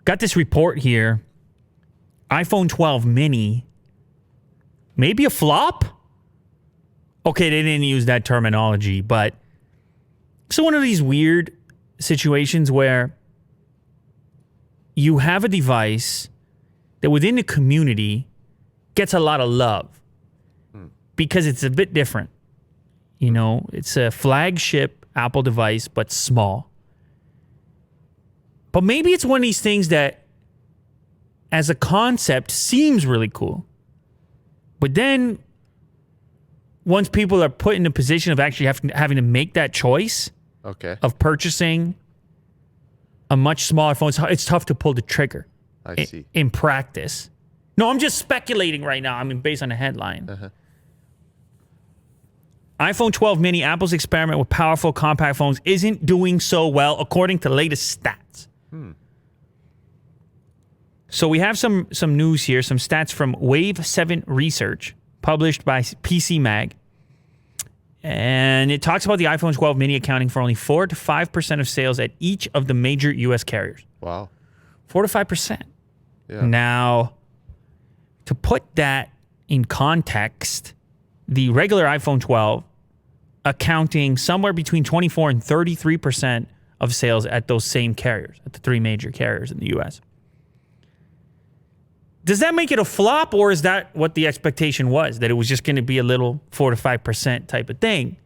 Got this report here. iPhone 12 mini, maybe a flop? Okay, they didn't use that terminology, but it's one of these weird situations where you have a device that within the community gets a lot of love because it's a bit different. You know, it's a flagship Apple device, but small. But maybe it's one of these things that, as a concept, seems really cool. But then, once people are put in a position of actually having to make that choice of purchasing a much smaller phone, it's tough to pull the trigger. I see. In practice. No, I'm just speculating right now. I mean, based on the headline. iPhone 12 mini, Apple's experiment with powerful compact phones, isn't doing so well, according to latest stats. So we have some news here, some stats from Wave 7 Research, published by PC Mag. And it talks about the iPhone 12 mini accounting for only 4 to 5% of sales at each of the major U.S. carriers. Wow. 4 to 5%. Yeah. Now, to put that in context, the regular iPhone 12 accounting somewhere between 24 and 33% of sales at those same carriers, at the three major carriers in the U.S. Does that make it a flop, or is that what the expectation was, that it was just going to be a little 4 to 5% type of thing?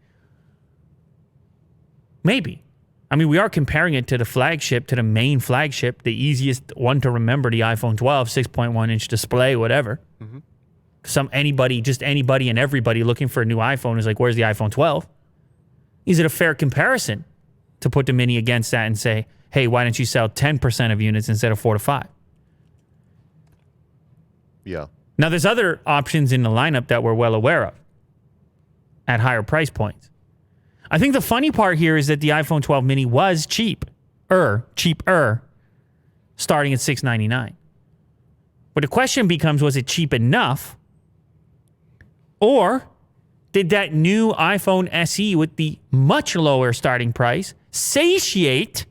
Maybe. I mean, we are comparing it to the flagship, to the main flagship, the easiest one to remember, the iPhone 12, 6.1-inch display, whatever. Anybody and everybody looking for a new iPhone is like, where's the iPhone 12? Is it a fair comparison to put the mini against that and say, hey, why don't you sell 10% of units instead of 4 to 5? Yeah. Now, there's other options in the lineup that we're well aware of at higher price points. I think the funny part here is that the iPhone 12 mini was cheaper, starting at $699. But the question becomes, was it cheap enough? Or did that new iPhone SE with the much lower starting price satiate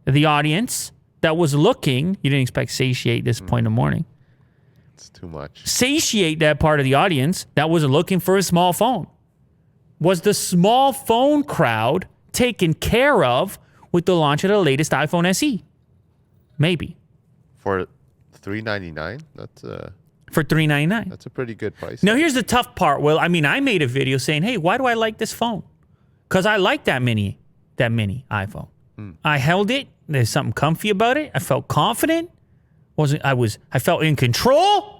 the audience that was looking? You didn't expect satiate this point in the morning. It's too much. Satiate that part of the audience that was looking for a small phone. Was the small phone crowd taken care of with the launch of the latest iPhone SE? Maybe. For $399, for $399. That's a pretty good price. Now, here's the tough part. Well, I mean, I made a video saying, hey, why do I like this phone? Because I like that mini iPhone. I held it. There's something comfy about it. I felt confident. I felt in control.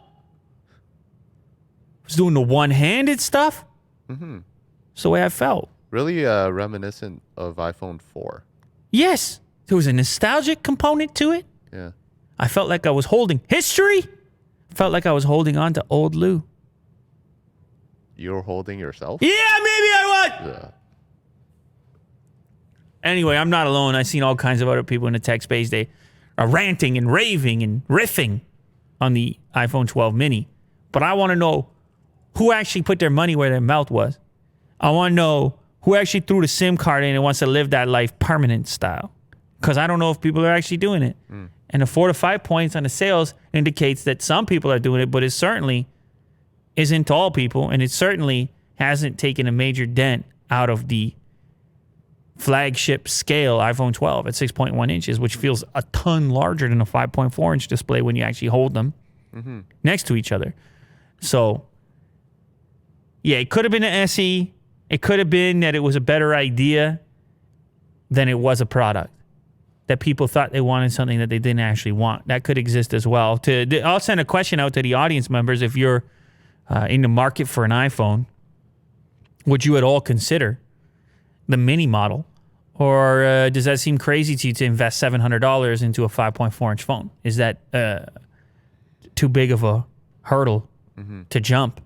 I was doing the one-handed stuff. It's the way I felt. Really reminiscent of iPhone 4. Yes. There was a nostalgic component to it. Yeah. I felt like I was holding history. I felt like I was holding on to old Lou. You're holding yourself? Yeah, maybe I was. Yeah. Anyway, I'm not alone. I've seen all kinds of other people in the tech space. They are ranting and raving and riffing on the iPhone 12 mini. But I want to know who actually put their money where their mouth was. I want to know who actually threw the SIM card in and wants to live that life permanent style. Because I don't know if people are actually doing it. And the 4 to 5 points on the sales indicates that some people are doing it, but it certainly isn't all people, and it certainly hasn't taken a major dent out of the flagship scale iPhone 12 at 6.1 inches, which feels a ton larger than a 5.4-inch display when you actually hold them next to each other. So, yeah, it could have been an SE. It could have been that it was a better idea than it was a product. That people thought they wanted something that they didn't actually want. That could exist as well. I'll send a question out to the audience members. If you're in the market for an iPhone, would you at all consider the mini model? Or does that seem crazy to you to invest $700 into a 5.4-inch phone? Is that too big of a hurdle to jump?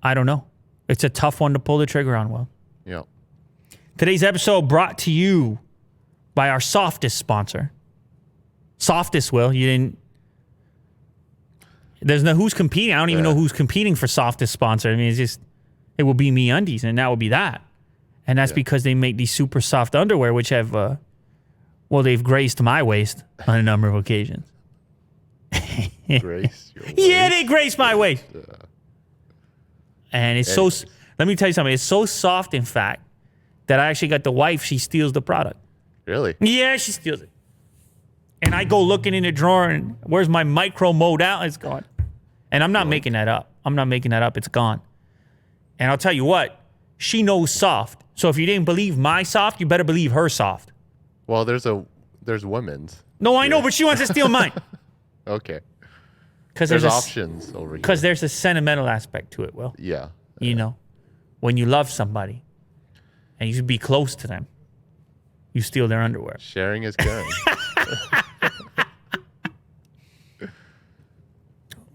I don't know. It's a tough one to pull the trigger on, Will. Yeah. Today's episode brought to you by our softest sponsor. Softest, Will. You didn't... There's no who's competing. I don't even know who's competing for softest sponsor. I mean, it's just... It will be MeUndies, and that will be that. And that's because they make these super soft underwear, which have... they've graced my waist on a number of occasions. Grace your Yeah, waist. they grace my waist. And it's Anyways. let me tell you something. It's so soft, in fact, that I actually got the wife. She steals the product. Really? Yeah, she steals it. And I go looking in the drawer, and where's my micro modal? It's gone. And I'm not making that up. I'm not making that up. It's gone. And I'll tell you what, she knows soft. So if you didn't believe my soft, you better believe her soft. Well, there's women's. No, I know, but she wants to steal mine. Okay. Because There's options over here. Because there's a sentimental aspect to it, Will. Yeah. You know, when you love somebody and you should be close to them, you steal their underwear. Sharing is caring.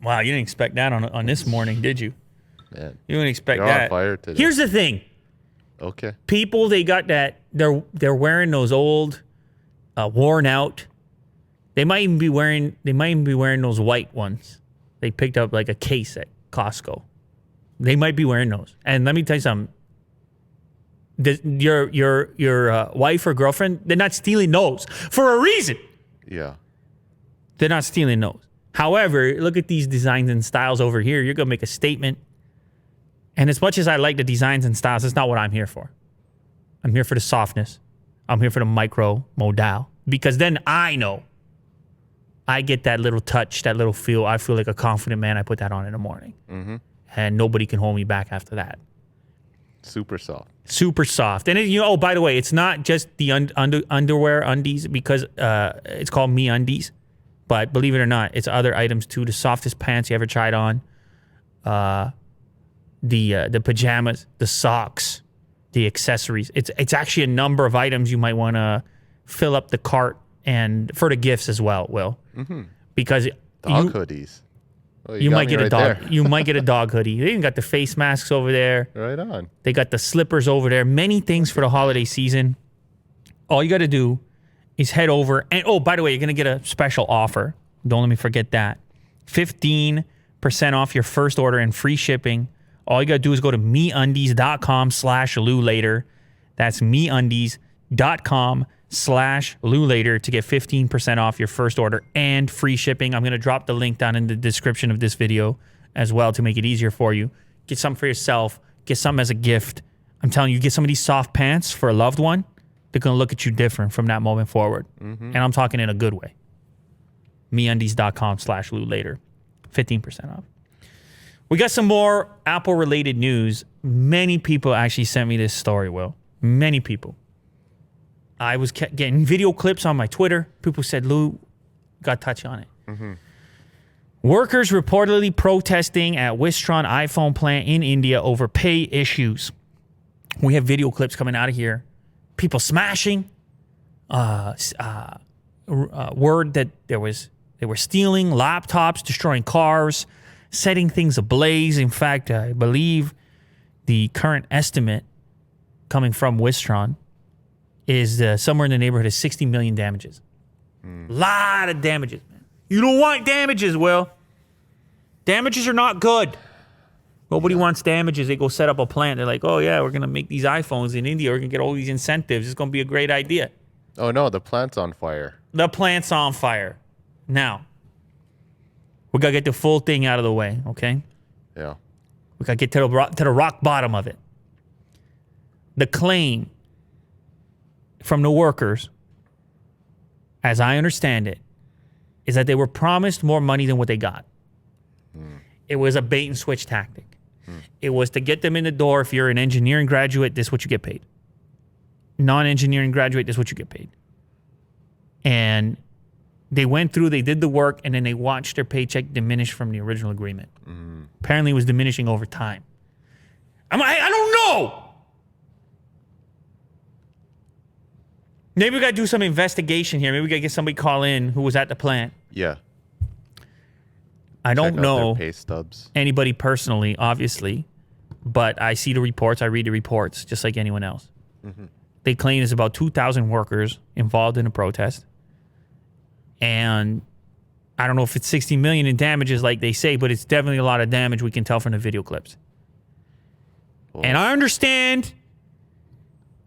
Wow, you didn't expect that on this morning, did you? Man. You didn't expect You're that. on fire today. Here's the thing. Okay. People, they got that, they're wearing those old, worn out. They might even be wearing those white ones. They picked up like a case at Costco. They might be wearing those. And let me tell you something. Your wife or girlfriend, they're not stealing those for a reason. Yeah. They're not stealing those. However, look at these designs and styles over here. You're going to make a statement. And as much as I like the designs and styles, that's not what I'm here for. I'm here for the softness. I'm here for the micro modal. Because then I know. I get that little touch, that little feel. I feel like a confident man. I put that on in the morning. Mm-hmm. And nobody can hold me back after that. Super soft. Super soft. And oh, by the way, it's not just the underwear, undies, because it's called Me Undies. But believe it or not, it's other items too. The softest pants you ever tried on. The pajamas, the socks, the accessories. It's actually a number of items you might want to fill up the cart, and for the gifts as well, Will. Mm-hmm. Because Dog hoodies. Oh, you got might me get a right dog. there. You might get a dog hoodie. They even got the face masks over there. Right on. They got the slippers over there. Many things for the holiday season. All you got to do is head over. And oh, by the way, you're going to get a special offer. Don't let me forget that. 15% off your first order and free shipping. All you got to do is go to meundies.com/LouLater. That's meundies.com/LouLater to get 15% off your first order and free shipping. I'm going to drop the link down in the description of this video as well to make it easier for you. Get something for yourself. Get something as a gift. I'm telling you, get some of these soft pants for a loved one. They're going to look at you different from that moment forward. Mm-hmm. And I'm talking in a good way. meundies.com/LouLater. 15% off. We got some more Apple-related news. Many people actually sent me this story, Will. Many people. I was getting video clips on my Twitter. People said, Lou, got to touch on it. Mm-hmm. Workers reportedly protesting at Wistron iPhone plant in India over pay issues. We have video clips coming out of here. People smashing. Word that they were stealing laptops, destroying cars, setting things ablaze. In fact, I believe the current estimate coming from Wistron is somewhere in the neighborhood of 60 million damages. Lot of damages, man. You don't want damages, Will. Damages are not good. Nobody wants damages. They go set up a plant. They're like, oh, yeah, we're going to make these iPhones in India. We're going to get all these incentives. It's going to be a great idea. Oh, no, the plant's on fire. The plant's on fire. Now, we got to get the full thing out of the way, okay? Yeah. We got to get to the rock bottom of it. The claim from the workers, as I understand it, is that they were promised more money than what they got. It was a bait and switch tactic. It was to get them in the door. If you're an engineering graduate, this is what you get paid. Non-engineering graduate, this is what you get paid. And they went through, they did the work, and then they watched their paycheck diminish from the original agreement. Apparently it was diminishing over time. I don't know. Maybe we got to do some investigation here. Maybe we got to get somebody call in who was at the plant. Yeah. I don't Check out know their pay stubs. anybody personally, obviously, but I see the reports. I read the reports just like anyone else. Mm-hmm. They claim there's about 2,000 workers involved in a protest. And I don't know if it's 60 million in damages like they say, but it's definitely a lot of damage we can tell from the video clips. Cool. And I understand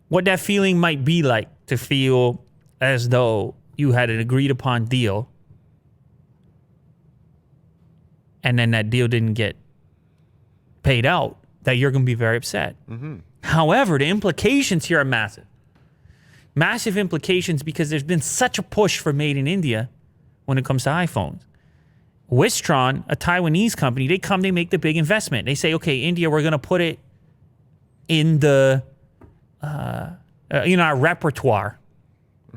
what that feeling might be like, to feel as though you had an agreed upon deal and then that deal didn't get paid out, that you're going to be very upset. However, the implications here are massive. Massive implications because there's been such a push for made in India when it comes to iPhones. Wistron, a Taiwanese company, they make the big investment. They say, okay, India, we're going to put it in the, our repertoire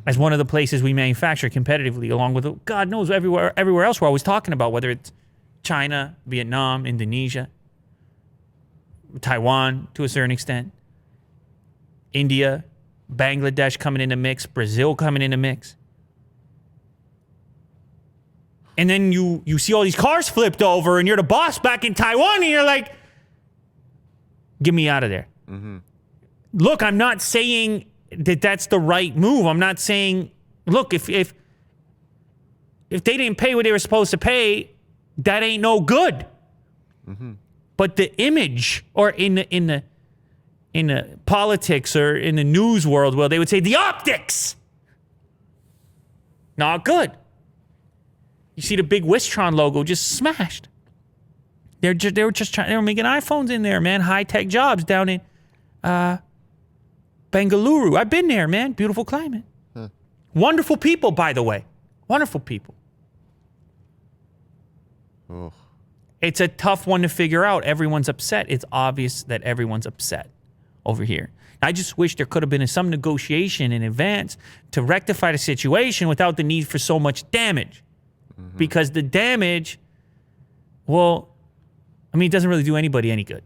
as one of the places we manufacture competitively, along with, God knows, everywhere else we're always talking about, whether it's China, Vietnam, Indonesia, Taiwan to a certain extent, India, Bangladesh coming in the mix, Brazil coming in the mix. And then you see all these cars flipped over and you're the boss back in Taiwan and you're like, get me out of there. Look, I'm not saying that that's the right move. I'm not saying, look, if they didn't pay what they were supposed to pay, that ain't no good. But the image, or in the politics or in the news world, well, they would say the optics, not good. You see the big Wistron logo just smashed. They were making iPhones in there, man. High tech jobs down in Bengaluru. I've been there, man. Beautiful climate. Wonderful people, by the way. Wonderful people. Oh. It's a tough one to figure out. Everyone's upset. It's obvious that everyone's upset over here. I just wish there could have been some negotiation in advance to rectify the situation without the need for so much damage. Because the damage, well, I mean, it doesn't really do anybody any good.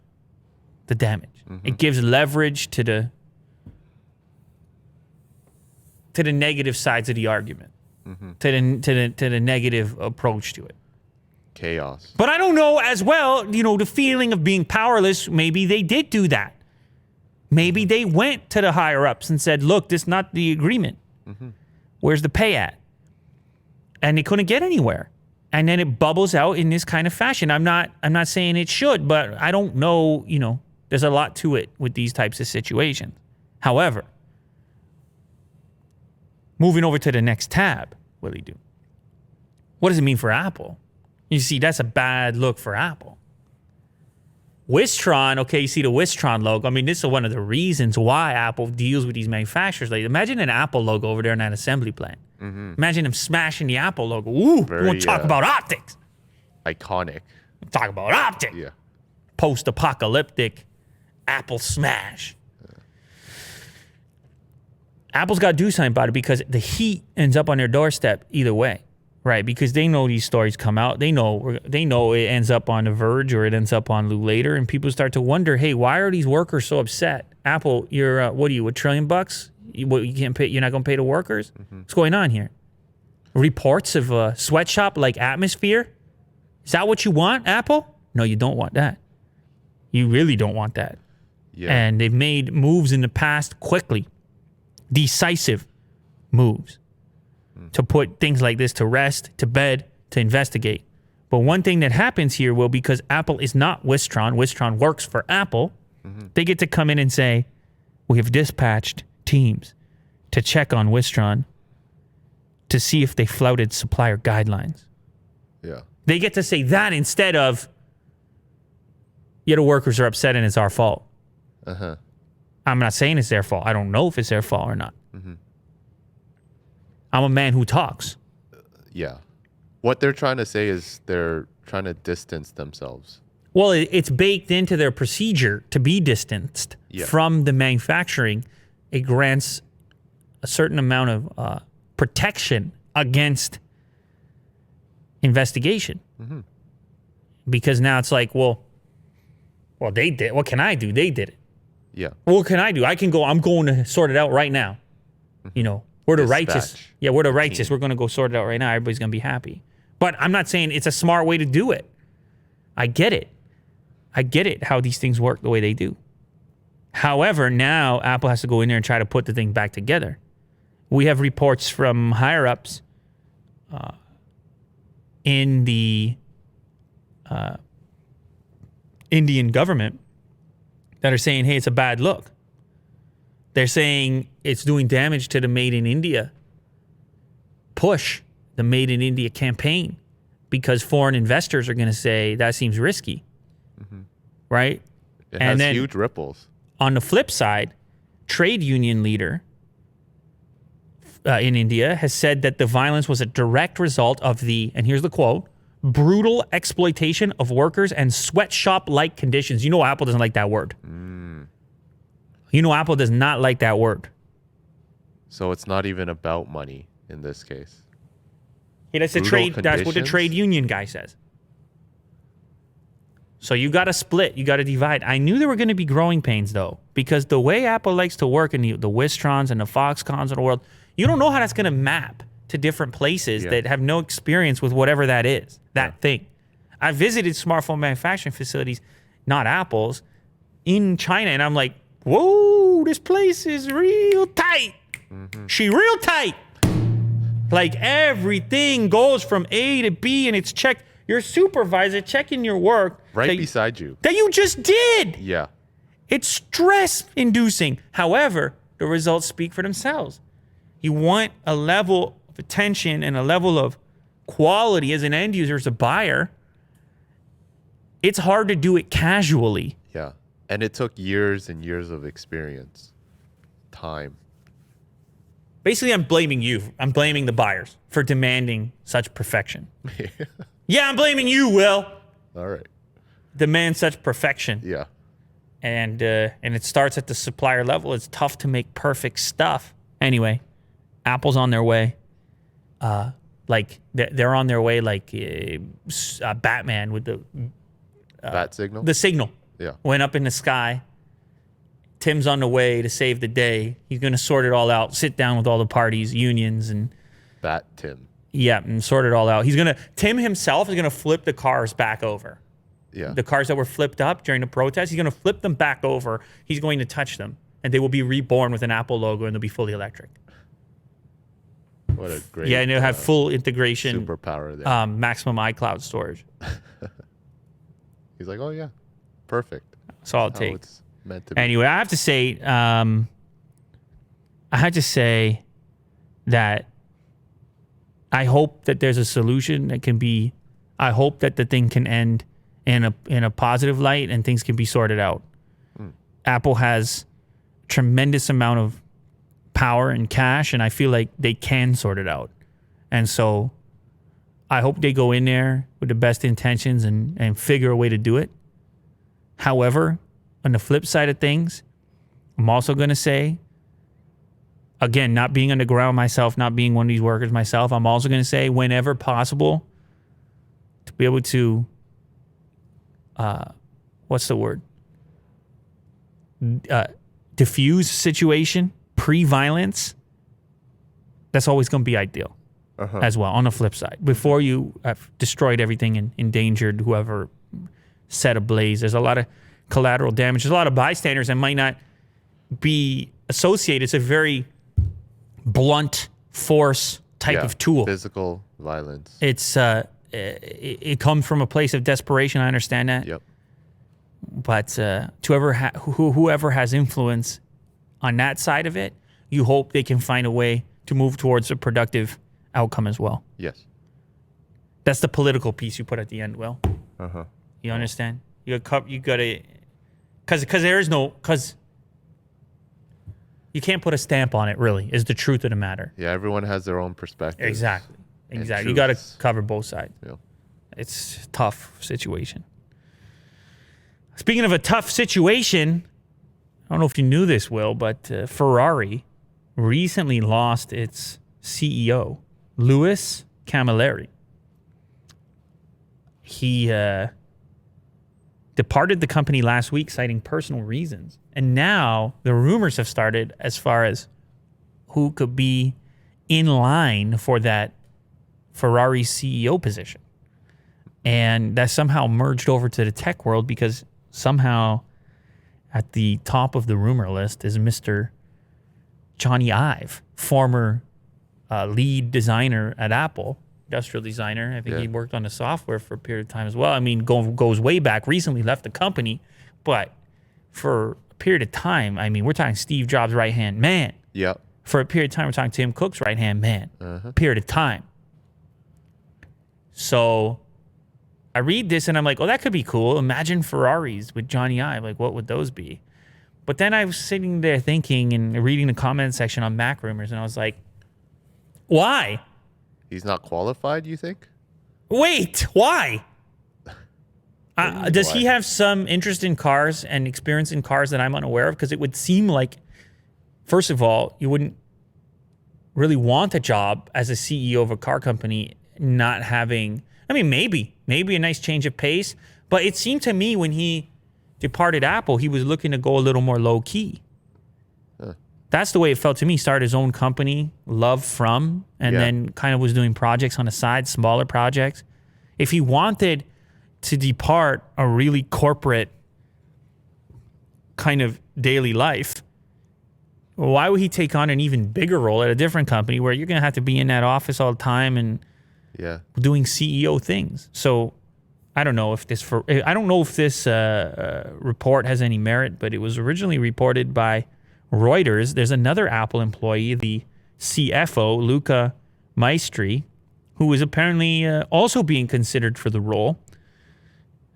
The damage. It gives leverage to the negative sides of the argument. To the negative approach to it. Chaos. But I don't know as well, the feeling of being powerless, maybe they did do that. Maybe they went to the higher ups and said, look, this is not the agreement. Where's the pay at? And they couldn't get anywhere. And then it bubbles out in this kind of fashion. I'm not saying it should, but I don't know, there's a lot to it with these types of situations. However, moving over to the next tab, Willie do. What does it mean for Apple? You see, that's a bad look for Apple. Wistron, okay, you see the Wistron logo. I mean, this is one of the reasons why Apple deals with these manufacturers. Like, imagine an Apple logo over there in that assembly plant. Imagine them smashing the Apple logo. Ooh, we want to talk about optics. Iconic. Talk about optics. Yeah. Post-apocalyptic Apple smash. Apple's got to do something about it because the heat ends up on their doorstep either way. Right, because they know these stories come out. They know it ends up on The Verge or it ends up on Lou Later, and people start to wonder, hey, why are these workers so upset? Apple, you're what are you, $1 trillion? You can't pay. You're not going to pay the workers. What's going on here? Reports of a sweatshop like Atmosphere. Is that what you want, Apple? No, you don't want that. You really don't want that. Yeah. And they've made moves in the past quickly, decisive moves. To put things like this to rest, to bed, to investigate. But one thing that happens here, will, because Apple is not Wistron works for Apple, they get to come in and say, we have dispatched teams to check on Wistron to see if they flouted supplier guidelines. Yeah. They get to say that instead of, yeah, the workers are upset and it's our fault. I'm not saying it's their fault. I don't know if it's their fault or not. I'm a man who talks. Yeah. What they're trying to say is they're trying to distance themselves. Well, it's baked into their procedure to be distanced from the manufacturing. It grants a certain amount of protection against investigation. Because now it's like, well, they did. What can I do? They did it. Yeah. What can I do? I'm going to sort it out right now. We're the righteous. Yeah, we're the righteous. We're going to go sort it out right now. Everybody's going to be happy. But I'm not saying it's a smart way to do it. I get it. How these things work the way they do. However, now Apple has to go in there and try to put the thing back together. We have reports from higher-ups in the Indian government that are saying, hey, it's a bad look. They're saying it's doing damage to the Made in India push, the Made in India campaign. because foreign investors are going to say that seems risky, right? It has huge ripples. On the flip side, trade union leader in India has said that the violence was a direct result of the, and here's the quote, brutal exploitation of workers and sweatshop-like conditions. You know Apple doesn't like that word. You know Apple does not like that word. So it's not even about money in this case. Yeah, that's what the trade union guy says. So you got to split. You got to divide. I knew there were going to be growing pains, though, because the way Apple likes to work in the Wistrons and the Foxcons of the world, you don't know how that's going to map to different places that have no experience with whatever that is, that thing. I visited smartphone manufacturing facilities, not Apple's, in China, and I'm like, whoa, this place is real tight. She real tight. Like everything goes from A to B and it's checked. Your supervisor checking your work. Right beside you. That you just did. Yeah. It's stress inducing. However, the results speak for themselves. You want a level of attention and a level of quality as an end user, as a buyer. It's hard to do it casually. Yeah. And it took years and years of experience. Time. Basically, I'm blaming you. I'm blaming the buyers for demanding such perfection. Yeah, I'm blaming you, Will. All right. Demand such perfection. Yeah. And it starts at the supplier level. It's tough to make perfect stuff. Anyway, Apple's on their way. Like they're on their way like Batman with the bat signal. The signal. Yeah. Went up in the sky. Tim's on the way to save the day. He's going to sort it all out, sit down with all the parties, unions, and... Bat Tim. Yeah, and sort it all out. Tim himself is going to flip the cars back over. Yeah. The cars that were flipped up during the protest, he's going to flip them back over. He's going to touch them, and they will be reborn with an Apple logo, and they'll be fully electric. What a great... Yeah, and they'll have full integration. Superpower there. Maximum iCloud storage. He's like, oh, yeah. Perfect. That's all it takes. It's meant to be. Anyway, I have to say that I hope that there's a solution that can be. I hope that the thing can end in a positive light and things can be sorted out. Apple has tremendous amount of power and cash, and I feel like they can sort it out. And so I hope they go in there with the best intentions and figure a way to do it. However, on the flip side of things, I'm also going to say, again, not being on the ground myself, not being one of these workers myself, I'm also going to say, whenever possible, to be able to, what's the word? Diffuse situation, pre-violence, that's always going to be ideal as well, on the flip side. Before you have destroyed everything and endangered whoever set ablaze, there's a lot of collateral damage. There's a lot of bystanders that might not be associated. It's a very blunt force type of tool. Physical violence. It's it comes from a place of desperation. I understand that. Yep. But to whoever has influence on that side of it, you hope they can find a way to move towards a productive outcome as well. Yes. That's the political piece you put at the end, Will. You understand? You got to, because there is no, because you can't put a stamp on it, really, is the truth of the matter. Yeah, everyone has their own perspective. Exactly. You got to cover both sides. Yeah. It's a tough situation. Speaking of a tough situation, I don't know if you knew this, Will, but Ferrari recently lost its CEO, Louis Camilleri. He departed the company last week citing personal reasons. And now the rumors have started as far as who could be in line for that Ferrari CEO position. And that somehow merged over to the tech world because somehow at the top of the rumor list is Mr. Johnny Ive, former lead designer at Apple, industrial designer. I think he worked on the software for a period of time as well. I mean, goes way back, recently left the company, but for a period of time, I mean, we're talking Steve Jobs' right-hand man. Yep. For a period of time, we're talking Tim Cook's right-hand man. Period of time. So I read this and I'm like, oh, that could be cool. Imagine Ferraris with Johnny Ive. Like, what would those be? But then I was sitting there thinking and reading the comment section on Mac Rumors, and I was like, why? He's not qualified, you think? Wait, why? Does Why? he have some interest in cars and experience in cars that I'm unaware of? Because it would seem like, first of all, you wouldn't really want a job as a CEO of a car company not having, I mean, maybe a nice change of pace. But it seemed to me when he departed Apple, he was looking to go a little more low key. That's the way it felt to me. Started his own company, Love From, and then kind of was doing projects on the side, smaller projects. If he wanted to depart a really corporate kind of daily life, why would he take on an even bigger role at a different company where you're going to have to be in that office all the time and doing CEO things? So I don't know if this report has any merit, but it was originally reported by Reuters. There's another Apple employee, the CFO, Luca Maestri, who is apparently also being considered for the role.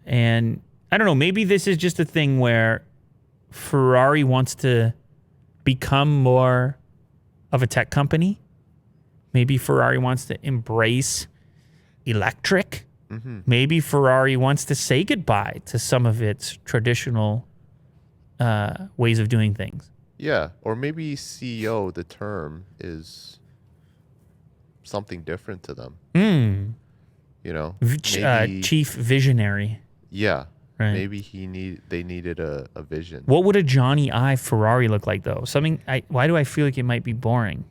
And I don't know, maybe this is just a thing where Ferrari wants to become more of a tech company. Maybe Ferrari wants to embrace electric. Mm-hmm. Maybe Ferrari wants to say goodbye to some of its traditional ways of doing things. Yeah, or maybe CEO, the term, is something different to them. You know, maybe, chief visionary. Yeah, right. Maybe they needed a vision. What would a Johnny Ive Ferrari look like, though? Why do I feel like it might be boring?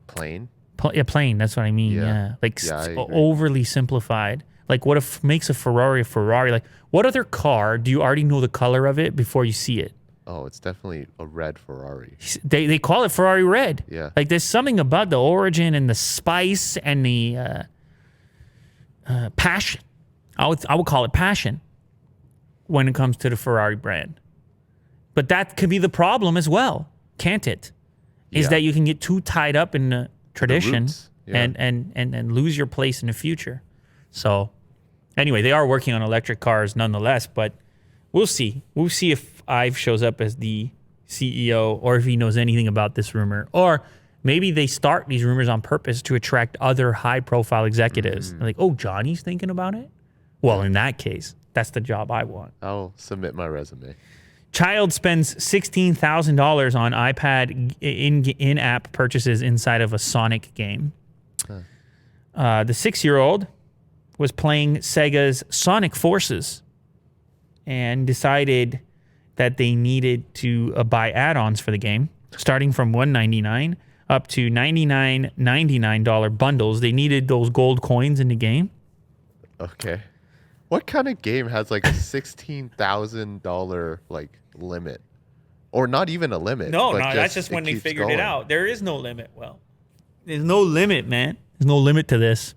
Plain. Plain. That's what I mean. Yeah, like overly simplified. Like, what if makes a Ferrari a Ferrari? Like, what other car do you already know the color of it before you see it? Oh, it's definitely a red Ferrari. They call it Ferrari red. Yeah. Like, there's something about the origin and the spice and the passion. I would call it passion when it comes to the Ferrari brand. But that could be the problem as well, can't it? Is that you can get too tied up in the tradition and lose your place in the future. So anyway, they are working on electric cars nonetheless, but we'll see. We'll see if Ive shows up as the CEO or if he knows anything about this rumor. Or maybe they start these rumors on purpose to attract other high-profile executives. Like, oh, Johnny's thinking about it? Well, in that case, that's the job I want. I'll submit my resume. Child spends $16,000 on iPad in-app purchases inside of a Sonic game. The 6-year-old was playing Sega's Sonic Forces and decided that they needed to buy add-ons for the game, starting from $199 up to $99.99 bundles. They needed those gold coins in the game. Okay. What kind of game has like a $16,000 like limit? Or not even a limit. No, that's just when they figured it out. There is no limit. Well, there's no limit, man. There's no limit to this.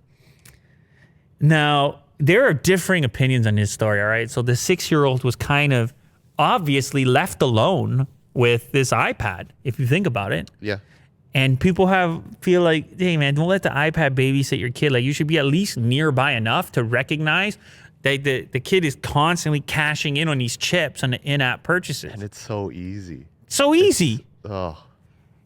Now, there are differing opinions on this story, all right? So the 6-year-old was kind of obviously left alone with this iPad, if you think about it. Yeah. And people feel like, hey, man, don't let the iPad babysit your kid. Like, you should be at least nearby enough to recognize that the kid is constantly cashing in on these chips on the in-app purchases. And it's so easy. So easy. Oh.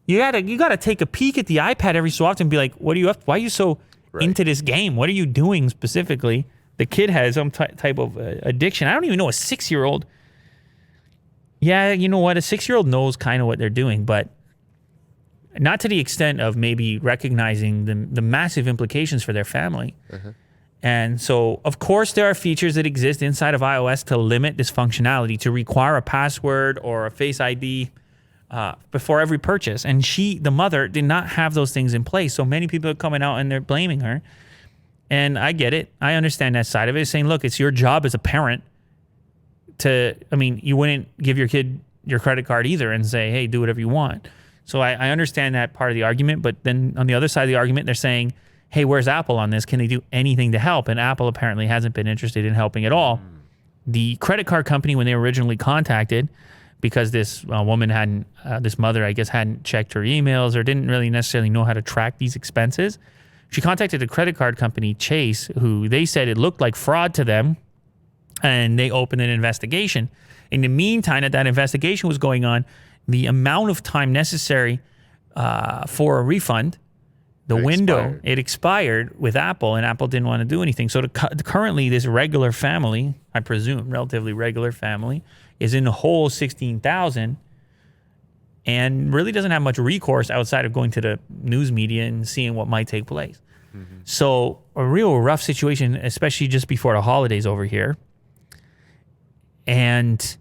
You gotta take a peek at the iPad every so often and be like, what are you up? Why are you so into this game? What are you doing specifically? The kid has some type of addiction. I don't even know a 6-year-old. Yeah, you know what? A 6-year-old knows kind of what they're doing, but not to the extent of maybe recognizing the massive implications for their family. And so, of course, there are features that exist inside of iOS to limit this functionality, to require a password or a Face ID before every purchase. And the mother, did not have those things in place. So many people are coming out and they're blaming her. And I get it. I understand that side of it, saying, look, it's your job as a parent you wouldn't give your kid your credit card either and say, hey, do whatever you want. So I understand that part of the argument. But then on the other side of the argument, they're saying, hey, where's Apple on this? Can they do anything to help? And Apple apparently hasn't been interested in helping at all. The credit card company, when they were originally contacted, because this woman this mother, I guess, hadn't checked her emails or didn't really necessarily know how to track these expenses, She contacted a credit card company, Chase, who they said it looked like fraud to them, and they opened an investigation. In the meantime, that investigation was going on, the amount of time necessary for a refund, it expired with Apple, and Apple didn't want to do anything. So currently, this regular family, I presume, relatively regular family, is in the whole $16,000 and really doesn't have much recourse outside of going to the news media and seeing what might take place. Mm-hmm. So a real rough situation, especially just before the holidays over here. And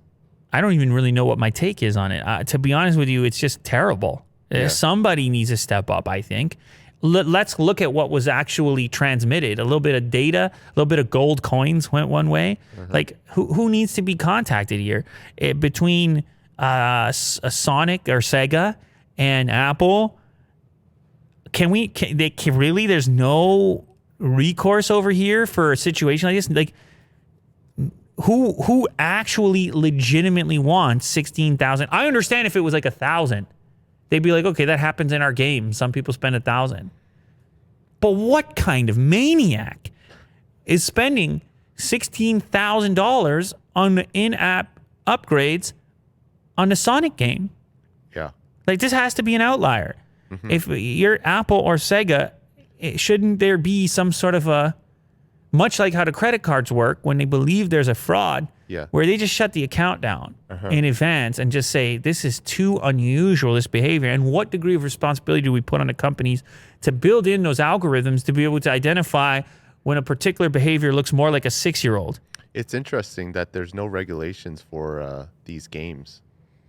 I don't even really know what my take is on it. To be honest with you, it's just terrible. Yeah. Somebody needs to step up, I think. Let's look at what was actually transmitted. A little bit of data, a little bit of gold coins went one way. Mm-hmm. Like, who needs to be contacted here? Between Sonic or Sega and Apple, really, there's no recourse over here for a situation like this? Like, who actually legitimately wants 16,000? I understand if it was like 1,000. They'd be like, okay, that happens in our game. Some people spend 1,000. But what kind of maniac is spending $16,000 on the in-app upgrades on the Sonic game? Yeah. Like, this has to be an outlier. Mm-hmm. If you're Apple or Sega, shouldn't there be some sort of a, much like how the credit cards work when they believe there's a fraud, where they just shut the account down in advance and just say, this is too unusual, this behavior. And what degree of responsibility do we put on the companies to build in those algorithms to be able to identify when a particular behavior looks more like a 6-year-old? It's interesting that there's no regulations for these games,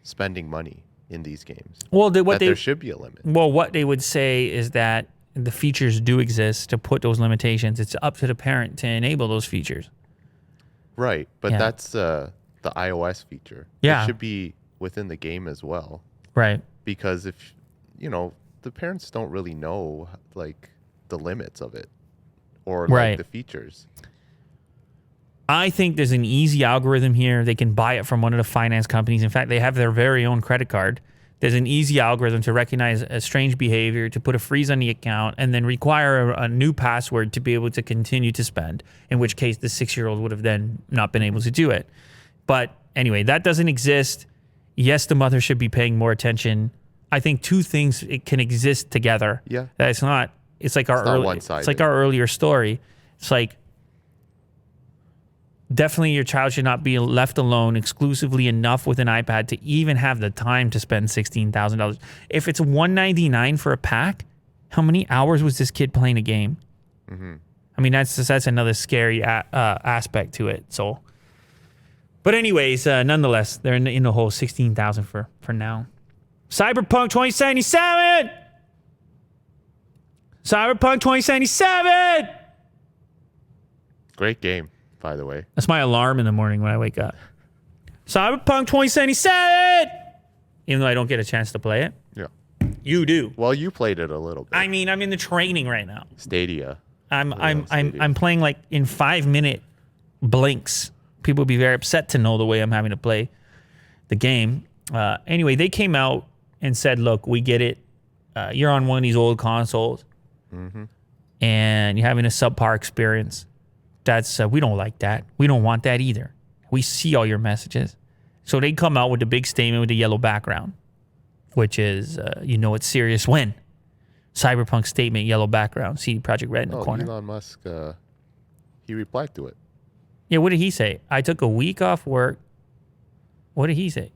spending money in these games. Well, there should be a limit. Well, what they would say is that the features do exist to put those limitations. It's up to the parent to enable those features. Right, but that's the iOS feature. Yeah. It should be within the game as well. Right. Because if, the parents don't really know, like, the limits of it or like the features. I think there's an easy algorithm here. They can buy it from one of the finance companies. In fact, they have their very own credit card. There's an easy algorithm to recognize a strange behavior, to put a freeze on the account, and then require a new password to be able to continue to spend, in which case the 6-year-old would have then not been able to do it. But anyway, that doesn't exist. Yes, the mother should be paying more attention. I think two things can exist together. Yeah. That it's like our earlier story. It's like, definitely your child should not be left alone exclusively enough with an iPad to even have the time to spend $16,000. If it's $199 for a pack, how many hours was this kid playing a game? Mm-hmm. I mean, that's another scary aspect to it. So, but anyways, nonetheless, they're in the whole $16,000 for now. Cyberpunk 2077. Cyberpunk 2077. Great game, by the way. That's my alarm in the morning when I wake up. Cyberpunk 2077! Even though I don't get a chance to play it. Yeah. You do. Well, you played it a little bit. I mean, I'm in the training right now. Stadia. I'm playing like in 5-minute blinks. People would be very upset to know the way I'm having to play the game. Anyway, they came out and said, look, we get it. You're on one of these old consoles. Mm-hmm. And you're having a subpar experience. That's we don't like that. We don't want that either. We see all your messages. So they come out with the big statement with the yellow background, which is, it's serious when. Cyberpunk statement, yellow background, CD Projekt Red in the corner. Elon Musk, he replied to it. Yeah, what did he say? I took a week off work. What did he say?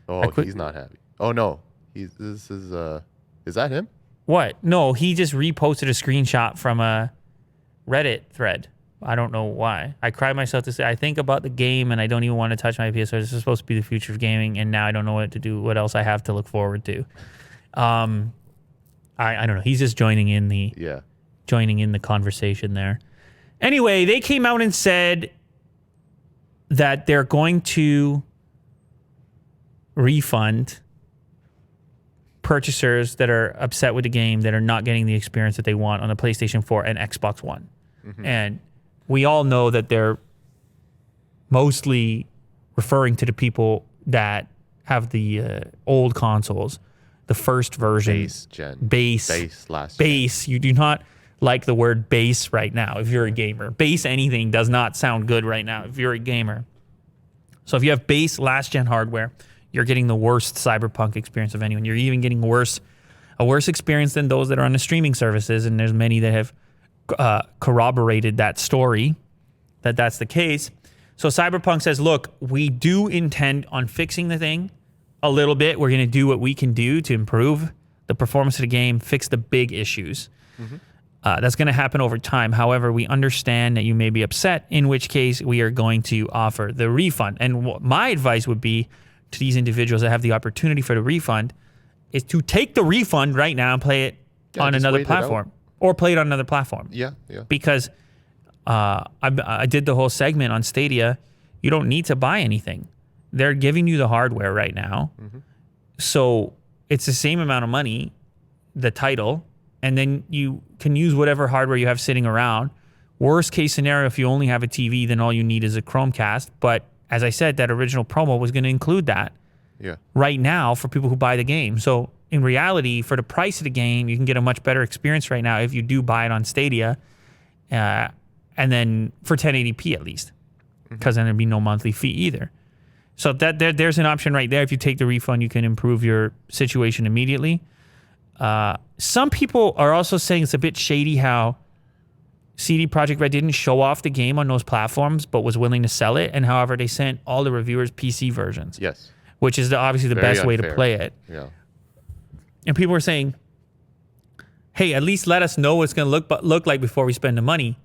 Oh, he's not happy. Oh, no. Is that him? What? No, he just reposted a screenshot from a Reddit thread. I don't know why. I cried myself to say, I think about the game and I don't even want to touch my PS4. This is supposed to be the future of gaming, and now I don't know what to do, what else I have to look forward to. I don't know. He's just joining in the conversation there. Anyway, they came out and said that they're going to refund purchasers that are upset with the game, that are not getting the experience that they want on the PlayStation 4 and Xbox One. Mm-hmm. And we all know that they're mostly referring to the people that have the old consoles. the first version. Base gen. Base. Base. You do not like the word base right now if you're a gamer. Base anything does not sound good right now if you're a gamer. So if you have base last gen hardware, you're getting the worst Cyberpunk experience of anyone. You're even getting a worse experience than those that are on the streaming services, and there's many that have corroborated that story, that's the case. So Cyberpunk says, look, we do intend on fixing the thing a little bit. We're going to do what we can do to improve the performance of the game, fix the big issues. That's going to happen over time. However, we understand that you may be upset, in which case we are going to offer the refund. And my advice would be to these individuals that have the opportunity for the refund is to take the refund right now and play it on another platform, or play it on another platform. Yeah. Because I did the whole segment on Stadia. You don't need to buy anything. They're giving you the hardware right now. So it's the same amount of money, the title, and then you can use whatever hardware you have sitting around. Worst case scenario, if you only have a TV, then all you need is a Chromecast. But as I said, that original promo was going to include that. Yeah. Right now for people who buy the game. So in reality, for the price of the game, you can get a much better experience right now if you do buy it on Stadia, and then for 1080p at least, because then there'd be no monthly fee either. So there's an option right there. If you take the refund, you can improve your situation immediately. Some people are also saying it's a bit shady how CD Projekt Red didn't show off the game on those platforms, but was willing to sell it. And however, they sent all the reviewers PC versions. Yes. Which is obviously the Very best unfair. way to play it. Yeah. And people are saying, hey, at least let us know what it's going to look like before we spend the money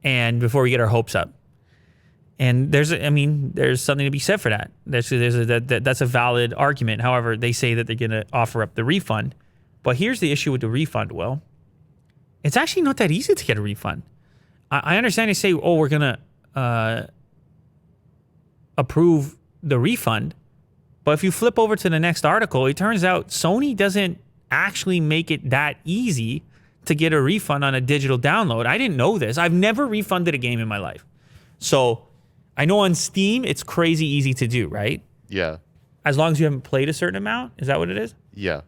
and before we get our hopes up. And there's something to be said for that. That's a valid argument. However, they say that they're going to offer up the refund. But here's the issue with the refund, Will. It's actually not that easy to get a refund. I understand they say, we're going to approve the refund. But if you flip over to the next article, it turns out Sony doesn't actually make it that easy to get a refund on a digital download. I didn't know this. I've never refunded a game in my life. So I know on Steam, it's crazy easy to do, right? Yeah. As long as you haven't played a certain amount? Is that what it is? Yeah.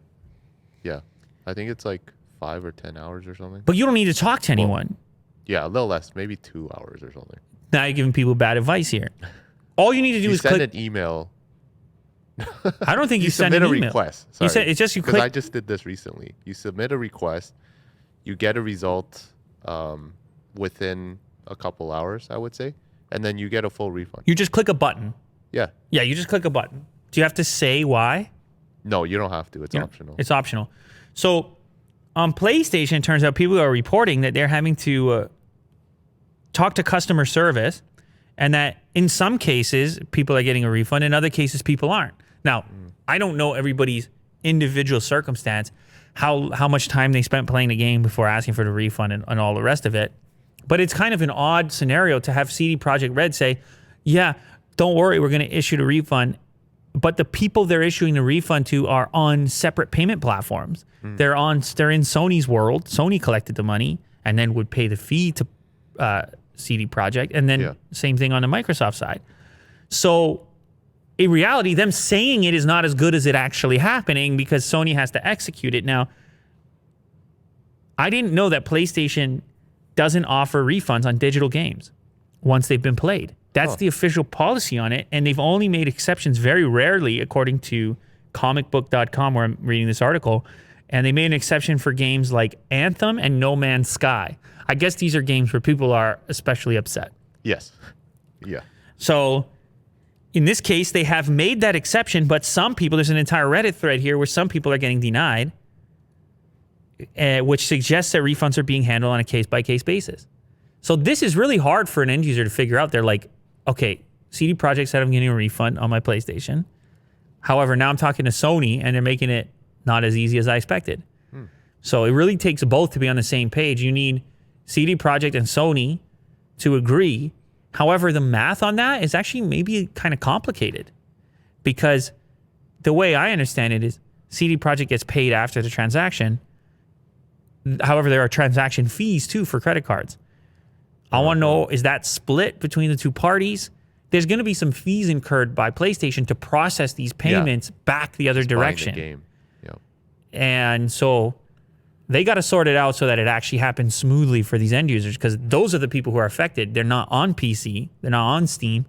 I think it's like 5 or 10 hours or something. But you don't need to talk to anyone. Yeah, a little less, maybe 2 hours or something. Now you're giving people bad advice here. All you need to do is send click an email. I don't think you send an email. Submit a request. Sorry. You said it's just you click. Because I just did this recently. You submit a request, you get a result within a couple hours, I would say, and then you get a full refund. You just click a button. Yeah. Yeah, you just click a button. Do you have to say why? No, you don't have to. It's optional. It's optional. So on PlayStation, it turns out people are reporting that they're having to talk to customer service, and that in some cases, people are getting a refund. In other cases, people aren't. Now, I don't know everybody's individual circumstance, how much time they spent playing the game before asking for the refund and all the rest of it. But it's kind of an odd scenario to have CD Projekt Red say, yeah, don't worry, we're going to issue the refund. But the people they're issuing the refund to are on separate payment platforms. They're in Sony's world. Sony collected the money and then would pay the fee to CD Projekt, and then same thing on the Microsoft side. So in reality, them saying it is not as good as it actually happening because Sony has to execute it. Now, I didn't know that PlayStation doesn't offer refunds on digital games once they've been played. That's the official policy on it, and they've only made exceptions very rarely, according to comicbook.com, where I'm reading this article, and they made an exception for games like Anthem and No Man's Sky. I guess these are games where people are especially upset. Yes. Yeah. So in this case, they have made that exception, but some people, there's an entire Reddit thread here where some people are getting denied, which suggests that refunds are being handled on a case-by-case basis. So this is really hard for an end user to figure out. They're like, okay, CD Projekt said I'm getting a refund on my PlayStation. However, now I'm talking to Sony, and they're making it not as easy as I expected. So it really takes both to be on the same page. You need CD Projekt and Sony to agree. However, the math on that is actually maybe kind of complicated, because the way I understand it is CD Projekt gets paid after the transaction. However, there are transaction fees too for credit cards. I want to know, is that split between the two parties? There's going to be some fees incurred by PlayStation to process these payments back the other direction. Buying the game. Yep. And so they got to sort it out so that it actually happens smoothly for these end users, because those are the people who are affected. They're not on PC. They're not on Steam.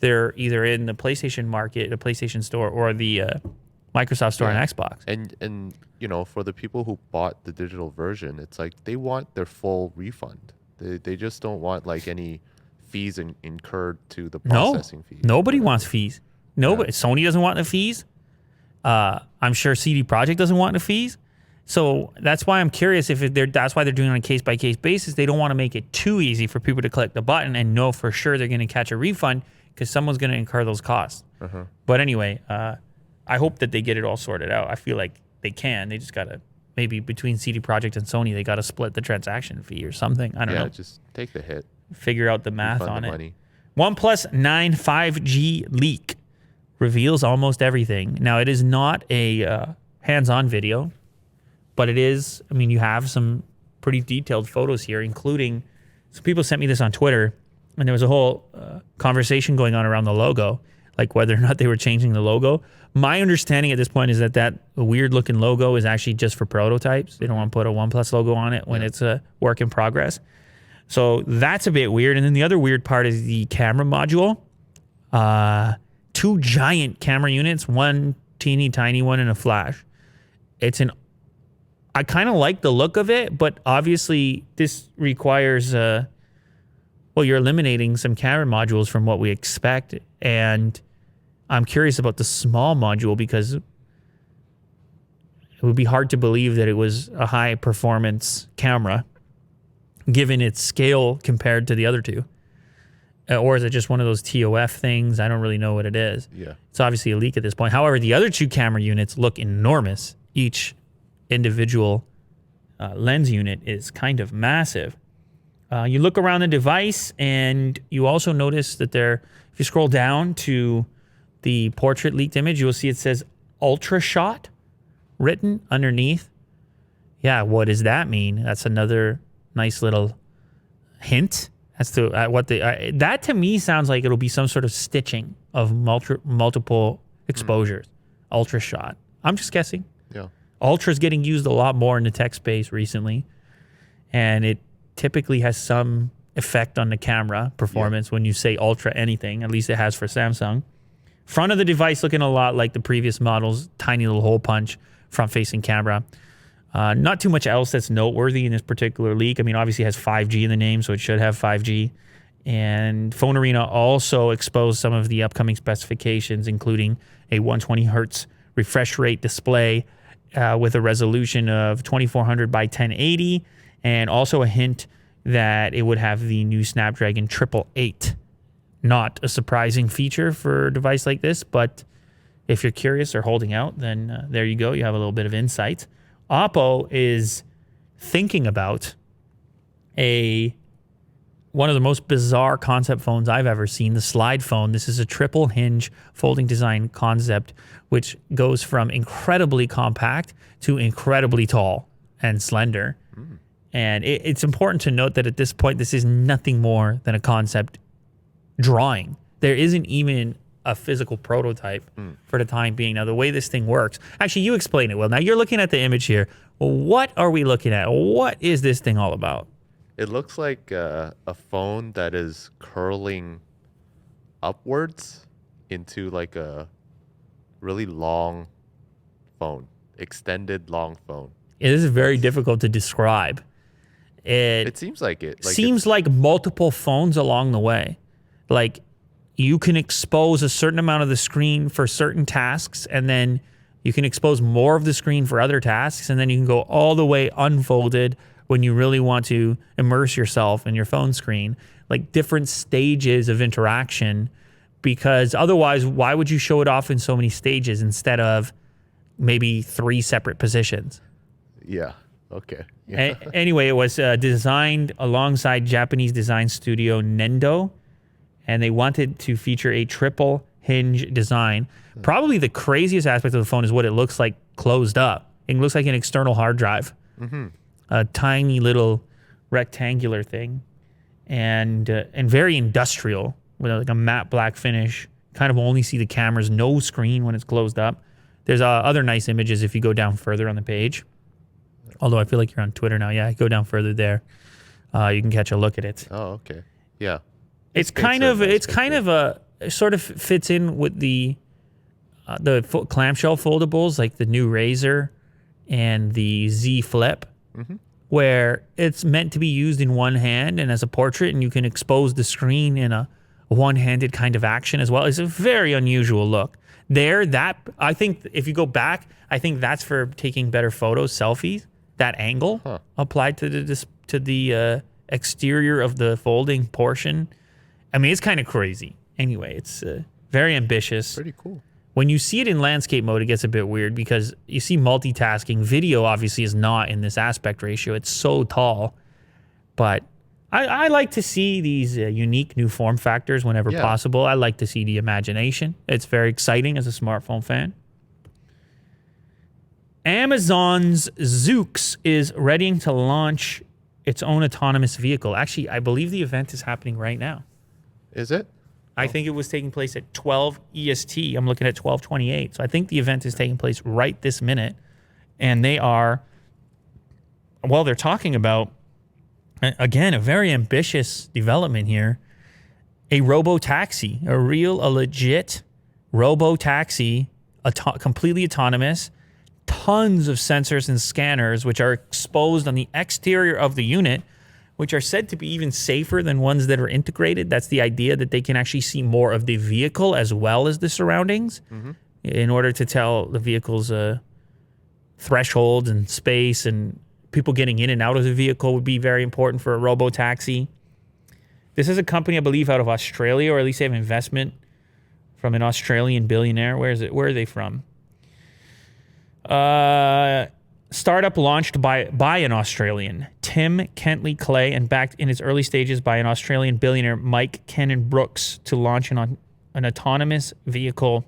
They're either in the PlayStation market, the PlayStation Store, or the Microsoft Store and Xbox. And you know, for the people who bought the digital version, it's like they want their full refund. They just don't want like any fees incurred to the processing fee. Nobody wants fees. Nobody. Sony doesn't want the fees. I'm sure CD Projekt doesn't want the fees. So that's why I'm curious if that's why they're doing it on a case-by-case basis. They don't want to make it too easy for people to click the button and know for sure they're going to catch a refund, because someone's going to incur those costs. But anyway, I hope that they get it all sorted out. I feel like they can. They just got to, maybe between CD Projekt and Sony, they got to split the transaction fee or something. I don't know. Yeah, just take the hit. Figure out the math on it. Money. OnePlus 9 5G leak reveals almost everything. Now, it is not a hands-on video, but it is, I mean, you have some pretty detailed photos here, including, some people sent me this on Twitter, and there was a whole conversation going on around the logo, like whether or not they were changing the logo. My understanding at this point is that weird-looking logo is actually just for prototypes. They don't want to put a OnePlus logo on it when it's a work in progress. So that's a bit weird. And then the other weird part is the camera module. 2 giant camera units, one teeny tiny one and a flash. I kind of like the look of it, but obviously this requires, you're eliminating some camera modules from what we expect. And I'm curious about the small module, because it would be hard to believe that it was a high performance camera given its scale compared to the other two. Or is it just one of those TOF things? I don't really know what it is. Yeah. It's obviously a leak at this point. However, the other 2 camera units look enormous. Each individual lens unit is kind of massive. You look around the device, and you also notice that if you scroll down to the portrait leaked image, you will see it says Ultra Shot written underneath. Yeah, what does that mean? That's another nice little hint as to what that to me sounds like it'll be some sort of stitching of multiple exposures. Ultra Shot. I'm just guessing. Yeah. Ultra's getting used a lot more in the tech space recently, and it typically has some effect on the camera performance when you say ultra anything. At least it has for Samsung. Front of the device looking a lot like the previous models. Tiny little hole punch, front-facing camera. Not too much else that's noteworthy in this particular leak. I mean, obviously it has 5G in the name, so it should have 5G. And Phone Arena also exposed some of the upcoming specifications, including a 120 hertz refresh rate display with a resolution of 2400 by 1080, and also a hint that it would have the new Snapdragon 888. Not a surprising feature for a device like this, but if you're curious or holding out, then there you go. You have a little bit of insight. Oppo is thinking about one of the most bizarre concept phones I've ever seen, the Slide phone. This is a triple hinge folding design concept, which goes from incredibly compact to incredibly tall and slender. And it's important to note that at this point, this is nothing more than a concept drawing. There isn't even a physical prototype for the time being. Now, the way this thing works, actually, you explain it, Will. Now, you're looking at the image here. Well, what are we looking at? What is this thing all about? It looks like a phone that is curling upwards into like a really long phone, extended long phone. It is very difficult to describe. It seems like it. Seems like multiple phones along the way. Like, you can expose a certain amount of the screen for certain tasks, and then you can expose more of the screen for other tasks, and then you can go all the way unfolded when you really want to immerse yourself in your phone screen. Like, different stages of interaction, because otherwise, why would you show it off in so many stages instead of maybe 3 separate positions? Yeah. Okay. Yeah. Anyway, it was designed alongside Japanese design studio Nendo, and they wanted to feature a triple hinge design. Probably the craziest aspect of the phone is what it looks like closed up. It looks like an external hard drive. A tiny little rectangular thing, and very industrial with like a matte black finish. Kind of only see the cameras, no screen when it's closed up. There's other nice images if you go down further on the page. Although I feel like you're on Twitter now. Yeah, go down further there. You can catch a look at it. Oh, okay. Yeah. It's kind of a sort of fits in with the clamshell foldables, like the new Razr and the Z Flip, where it's meant to be used in one hand and as a portrait, and you can expose the screen in a one-handed kind of action as well. It's a very unusual look. I think if you go back, I think that's for taking better photos, selfies. That angle applied to the exterior of the folding portion. I mean, it's kind of crazy. Anyway, it's very ambitious. Pretty cool. When you see it in landscape mode, it gets a bit weird because you see multitasking. Video obviously is not in this aspect ratio. It's so tall. But I like to see these unique new form factors whenever possible. I like to see the imagination. It's very exciting as a smartphone fan. Amazon's Zooks is readying to launch its own autonomous vehicle. Actually, I believe the event is happening right now. Is it? I think it was taking place at 12 EST. I'm looking at 12:28. So I think the event is taking place right this minute. And they're talking about, again, a very ambitious development here. A robo-taxi, a legit robo-taxi, completely autonomous, tons of sensors and scanners, which are exposed on the exterior of the unit, which are said to be even safer than ones that are integrated. That's the idea, that they can actually see more of the vehicle as well as the surroundings in order to tell the vehicle's thresholds and space, and people getting in and out of the vehicle would be very important for a robo-taxi. This is a company, I believe, out of Australia, or at least they have investment from an Australian billionaire. Where is it? Where are they from? Startup launched by an Australian, Tim Kentley Clay, and backed in its early stages by an Australian billionaire, Mike Cannon Brooks, to launch an autonomous vehicle,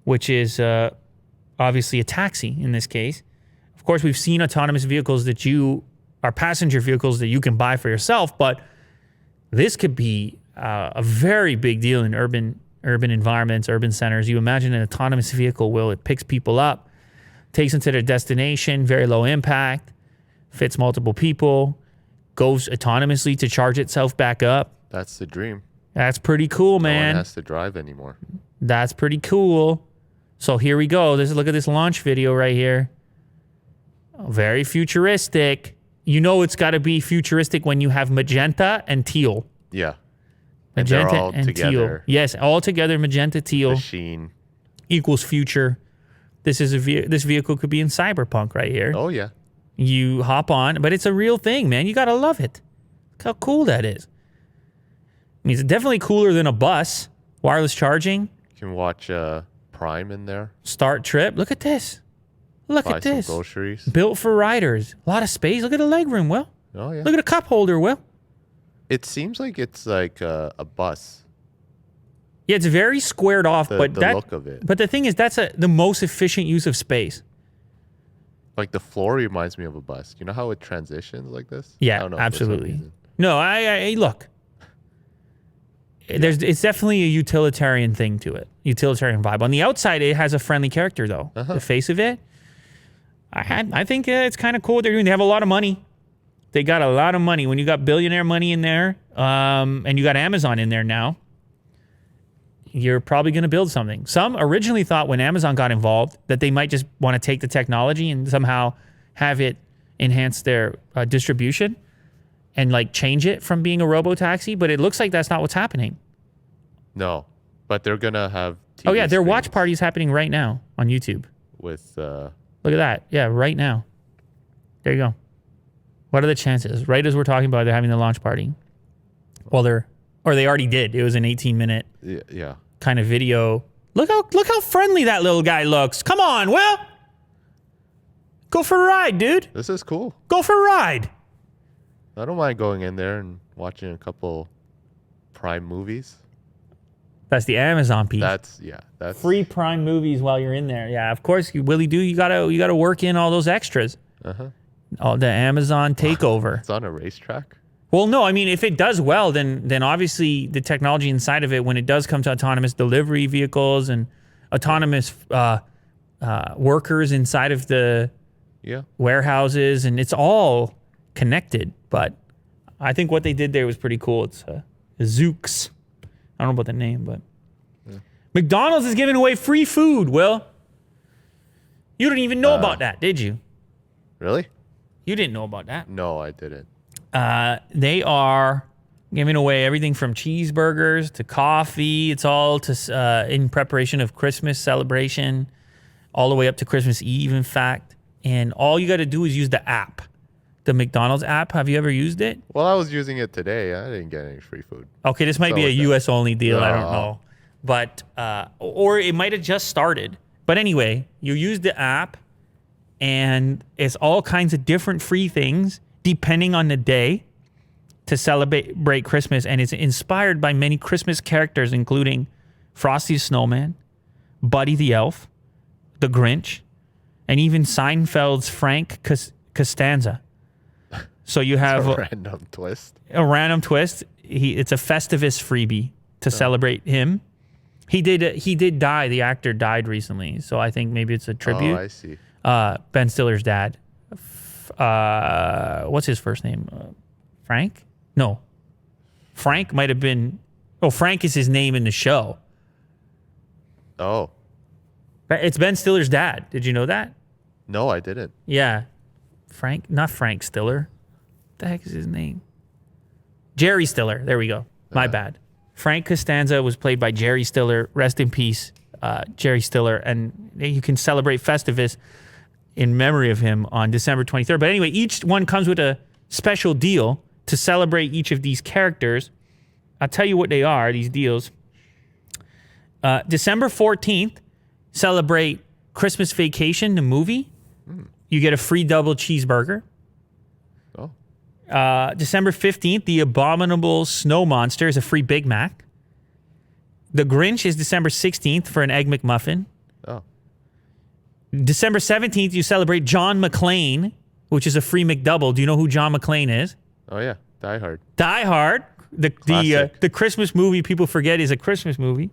which is obviously a taxi in this case. Of course, we've seen autonomous vehicles that are passenger vehicles that you can buy for yourself, but this could be a very big deal in urban environments, urban centers. You imagine an autonomous vehicle, it picks people up, takes them to their destination, very low impact, fits multiple people, goes autonomously to charge itself back up. That's the dream. That's pretty cool, man. No one has to drive anymore. That's pretty cool. So here we go. Look at this launch video right here. Very futuristic. You know it's got to be futuristic when you have magenta and teal. Yeah. Magenta and teal. Yes, all together, magenta, teal. Machine. Equals future. This vehicle could be in Cyberpunk right here. Oh, yeah. You hop on, but it's a real thing, man. You got to love it. Look how cool that is. I mean, it's definitely cooler than a bus. Wireless charging. You can watch Prime in there. Start trip. Look at this. Look at this. Buy some groceries. Built for riders. A lot of space. Look at the legroom, Will. Oh, yeah. Look at a cup holder, Will. It seems like it's like a bus. Yeah, it's very squared off, The but look of it. But the thing is, that's the most efficient use of space. Like the floor reminds me of a bus. You know how it transitions like this? Yeah, I don't know, absolutely. No, I look. It's definitely a utilitarian thing to it. Utilitarian vibe. On the outside, it has a friendly character, though. The face of it, I think it's kind of cool what they're doing. They have a lot of money. They got a lot of money. When you got billionaire money in there, and you got Amazon in there now, you're probably going to build something. Some originally thought when Amazon got involved that they might just want to take the technology and somehow have it enhance their distribution and like change it from being a robo-taxi, but it looks like that's not what's happening. No, but they're going to have TV Oh, yeah, their watch screens party is happening right now on YouTube. with Look at that. Yeah, right now. There you go. What are the chances? Right as we're talking about, they're having the launch party. Well, they already did. It was an 18-minute yeah. kind of video. Look how friendly that little guy looks. Come on, Will. Go for a ride, dude. This is cool. Go for a ride. I don't mind going in there and watching a couple Prime movies. That's the Amazon piece. That's Free Prime movies while you're in there. Yeah, of course, you really do. You gotta work in all those extras. All the Amazon takeover. It's on a racetrack. Well, no, I mean, if it does well, then obviously the technology inside of it, when it does come to autonomous delivery vehicles and autonomous workers inside of the Yeah. warehouses, and it's all connected. But I think what they did there was pretty cool. It's Zooks. I don't know about the name, but McDonald's is giving away free food. Will, you didn't even know about that, did you? Really? You didn't know about that. No, I didn't. They are giving away everything from cheeseburgers to coffee. It's all to in preparation of Christmas celebration, all the way up to Christmas Eve, in fact. And all you got to do is use the app, the McDonald's app. Have you ever used it? Well, I was using it today. I didn't get any free food. Okay, this might So be a with that- U.S. only deal. I don't No. know, but or it might have just started. But anyway, you use the app, and it's all kinds of different free things depending on the day to celebrate Christmas, and it's inspired by many Christmas characters, including Frosty the Snowman, Buddy the Elf, the Grinch, and even Seinfeld's Frank Costanza. So you have A random twist. a random twist. It's a Festivus freebie to celebrate him. He did die. The actor died recently, so I think maybe it's a tribute. Oh, I see. Ben Stiller's dad. What's his first name? Frank? No. Frank might have been. Oh, Frank is his name in the show. Oh, It's Ben Stiller's dad. Did you know that? no, I didn't. Yeah. Frank, not Frank Stiller. What the heck is his name? Jerry Stiller. There we go. My bad. Frank Costanza was played by Jerry Stiller. Rest in peace, Jerry Stiller. And you can celebrate Festivus in memory of him on December 23rd. But anyway, each one comes with a special deal to celebrate each of these characters. I'll tell you what they are, these deals. December 14th, celebrate Christmas Vacation, the movie. You get a free double cheeseburger. Oh, December 15th, The Abominable Snow Monster is a free Big Mac. The Grinch is December 16th for an Egg McMuffin. oh, December 17th, you celebrate John McClane, which is a free McDouble. Do you know who John McClane is? oh yeah. Die Hard. Die Hard, Classic. the Christmas movie people forget is a Christmas movie.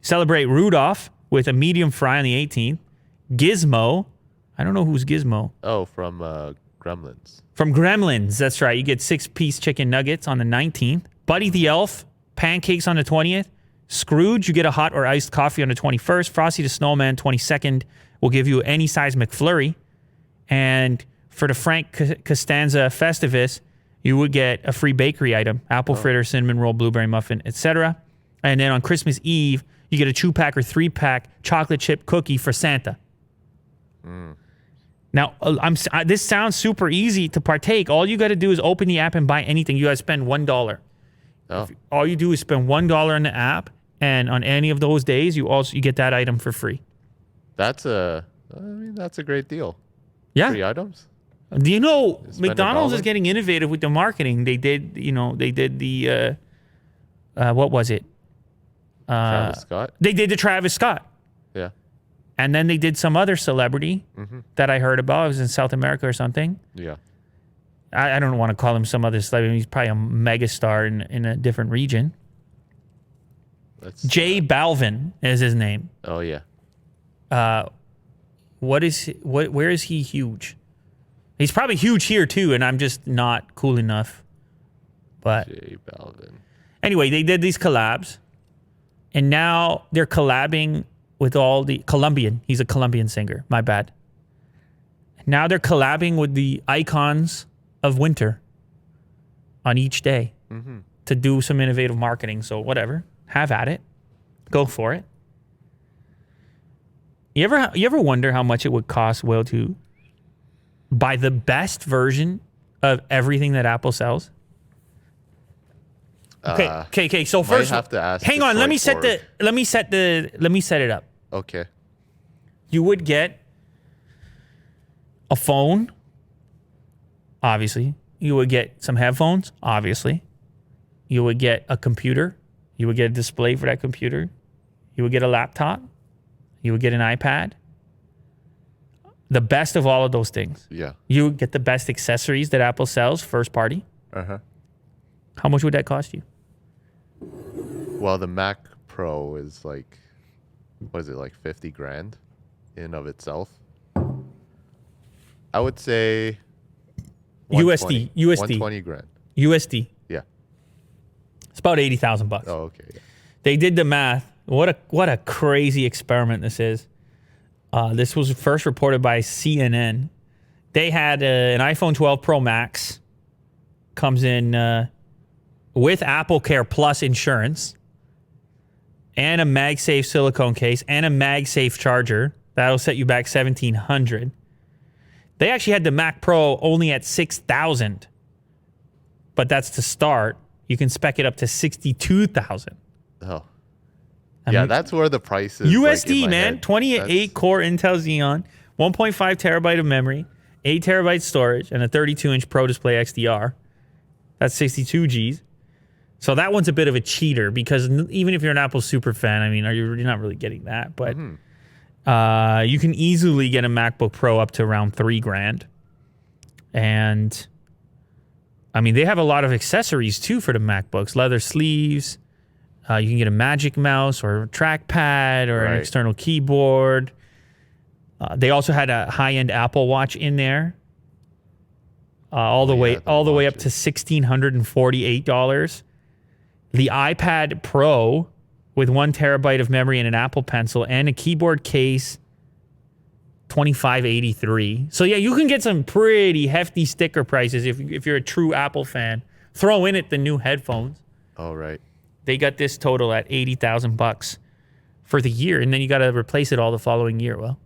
Celebrate Rudolph with a medium fry on the 18th. Gizmo, I don't know who's Gizmo. Oh, from Gremlins. From Gremlins, that's right. You get 6-piece chicken nuggets on the 19th. Buddy the Elf, pancakes on the 20th. Scrooge, you get a hot or iced coffee on the 21st. Frosty the Snowman, 22nd, will give you any size McFlurry. And for the Frank Costanza Festivus, you would get a free bakery item, apple fritter, cinnamon roll, blueberry muffin, etc. And then on Christmas Eve, you get a 2-pack or 3-pack chocolate chip cookie for Santa. Now, this sounds super easy to partake. All you got to do is open the app and buy anything. You got to spend $1. Oh, All you do is spend $1 on the app, and on any of those days, you get that item for free. that's a great deal. Yeah. Free items. Do you know Spend McDonald's $1? is getting innovative with the marketing? They did the what was it? Travis Scott. They did the Travis Scott. Yeah. And then they did some other celebrity that I heard about. It was in South America or something. Yeah. I don't want to call him some other celebrity. He's probably a megastar in a different region. That's J Balvin is his name. Oh yeah. Where is he huge? He's probably huge here too, and I'm just not cool enough. But J Balvin. anyway, they did these collabs, and now they're collabing with all the Colombian. He's a Colombian singer. My bad. Now they're collabing with the icons of winter on each day to do some innovative marketing. So whatever, have at it, go for it. You ever wonder how much it would cost, Will, to buy the best version of everything that Apple sells? Okay. So Might first, have to ask hang on. Let me Detroit set it up. Okay. You would get a phone, obviously. You would get some headphones, obviously. You would get a computer. You would get a display for that computer. You would get a laptop. You would get an iPad. The best of all of those things. Yeah. You would get the best accessories that Apple sells, first party. Uh-huh. How much would that cost you? Well, the Mac Pro is like, what is it, like 50 grand? in of itself. I would say USD. 120 grand. USD. Yeah. It's about $80,000. Oh, okay. Yeah. They did the math. What a crazy experiment this is. This was first reported by CNN. They had an iPhone 12 Pro Max. Comes in with Apple Care Plus insurance. And a MagSafe silicone case. And a MagSafe charger. That'll set you back $1,700. They actually had the Mac Pro only at $6,000. But that's to start. You can spec it up to $62,000. Oh. I Yeah, mean, that's where the price is. USD, like, man. 28 core Intel Xeon, 1.5 terabyte of memory, 8 terabyte storage, and a 32-inch Pro Display XDR. That's 62 Gs. So that one's a bit of a cheater because even if you're an Apple super fan, I mean, you're not really getting that. But you can easily get a MacBook Pro up to around $3,000. And I mean, they have a lot of accessories too for the MacBooks, leather sleeves. You can get a Magic Mouse or a trackpad or an external keyboard. They also had a high-end Apple Watch in there, all the way up to $1,648. The iPad Pro with 1 terabyte of memory and an Apple Pencil and a keyboard case, $2,583. So yeah, you can get some pretty hefty sticker prices if you're a true Apple fan. Throw in it the new headphones. Oh, right. They got this total at $80,000 for the year, and then you got to replace it all the following year. Well,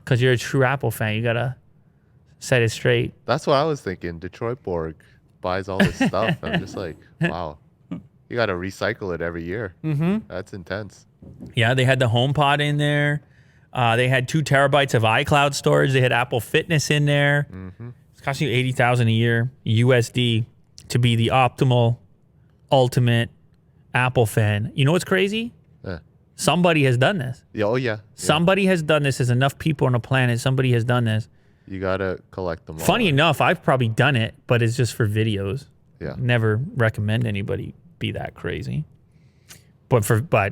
because you're a true Apple fan, you got to set it straight. That's what I was thinking. Detroit Borg buys all this stuff. I'm just like, wow. You got to recycle it every year. Mm-hmm. That's intense. Yeah, they had the HomePod in there. They had 2 terabytes of iCloud storage. They had Apple Fitness in there. Mm-hmm. It's costing you $80,000 a year USD to be the optimal, ultimate Apple fan. You know what's crazy? Somebody has done this. Yeah, oh, yeah. Somebody has done this. There's enough people on the planet. Somebody has done this. You got to collect them all. Funny enough, I've probably done it, but it's just for videos. Yeah. Never recommend anybody be that crazy. But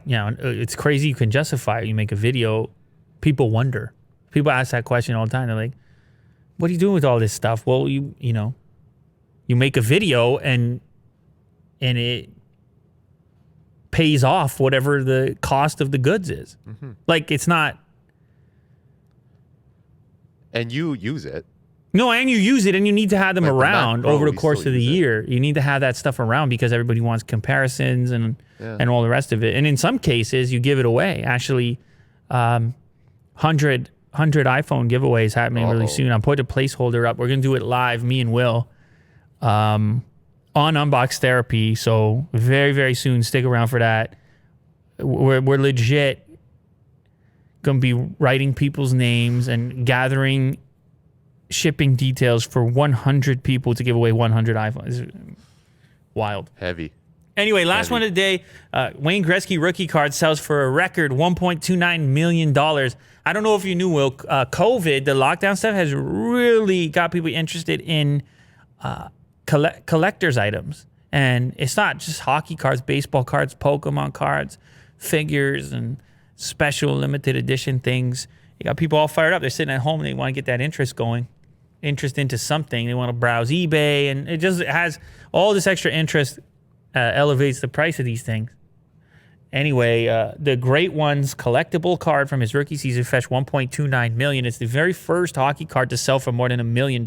you know, it's crazy you can justify it. You make a video, people wonder. People ask that question all the time. They're like, what are you doing with all this stuff? Well, you know, you make a video and it pays off whatever the cost of the goods is. Mm-hmm. Like, it's not. And you use it. No, and you use it, and you need to have them around Pro, over the course of the year. You need to have that stuff around because everybody wants comparisons and all the rest of it. And in some cases, you give it away. Actually, 100 iPhone giveaways happening really soon. I'm putting a placeholder up. We're going to do it live, me and Will, on Unbox Therapy. So very, very soon. Stick around for that. We're legit going to be writing people's names and gathering shipping details for 100 people to give away 100 iPhones. Wild. Heavy. Anyway, last one of the day. Wayne Gretzky rookie card sells for a record $1.29 million. I don't know if you knew, Will, COVID, the lockdown stuff has really got people interested in collector's items. And it's not just hockey cards, baseball cards, Pokemon cards, figures, and special limited edition things. You got people all fired up. They're sitting at home and they want to get that interest going. Interest into something. They want to browse eBay, and it has all this extra interest elevates the price of these things. Anyway, the Great Ones collectible card from his rookie season fetched $1.29 million. It's the very first hockey card to sell for more than $1 million.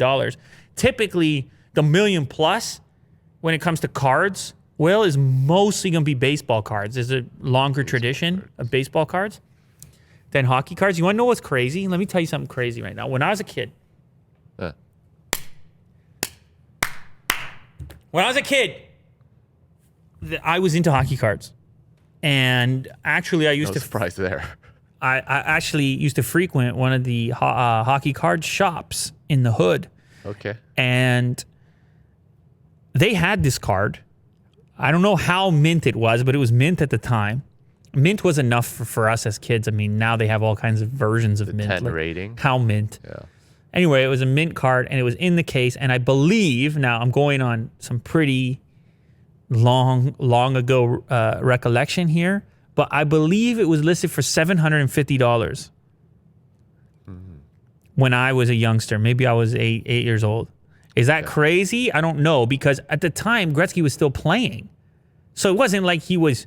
Typically, the million plus when it comes to cards, Will, is mostly going to be baseball cards. There's a longer tradition of baseball cards than hockey cards. You want to know what's crazy? Let me tell you something crazy right now. When I was a kid, I was into hockey cards. And actually, I used no surprise there. I actually used to frequent one of the hockey card shops in the hood. Okay. And they had this card. I don't know how mint it was, but it was mint at the time. Mint was enough for us as kids. I mean, now they have all kinds of versions of mint. 10 rating. How mint. Yeah. Anyway, it was a mint card, and it was in the case. And I believe, now I'm going on some pretty long ago recollection here, but I believe it was listed for $750. when I was a youngster. Maybe I was eight years old. Is that crazy? I don't know, because at the time Gretzky was still playing. So it wasn't like he was,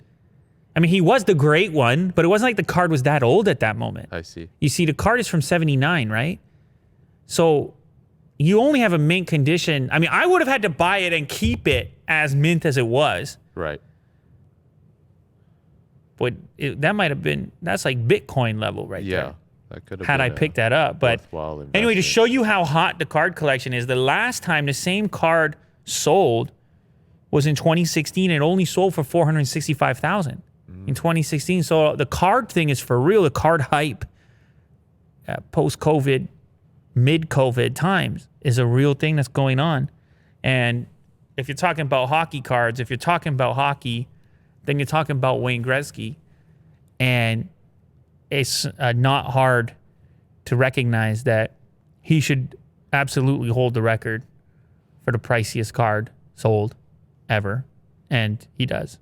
I mean, he was the great one, but it wasn't like the card was that old at that moment. I see. You see, the card is from 79, right? So you only have a mint condition. I mean, I would have had to buy it and keep it as mint as it was. Right. But that might have been, that's like Bitcoin level right there. Yeah. That could have Had I been picked that up. But worthwhile anyway, to investment. show you how hot the card collection is, the last time the same card sold was in 2016. It only sold for 465,000 in 2016. So the card thing is for real. The card hype post-COVID, mid-COVID times is a real thing that's going on. And if you're talking about hockey cards, if you're talking about hockey, then you're talking about Wayne Gretzky. And it's not hard to recognize that he should absolutely hold the record for the priciest card sold ever. And he does.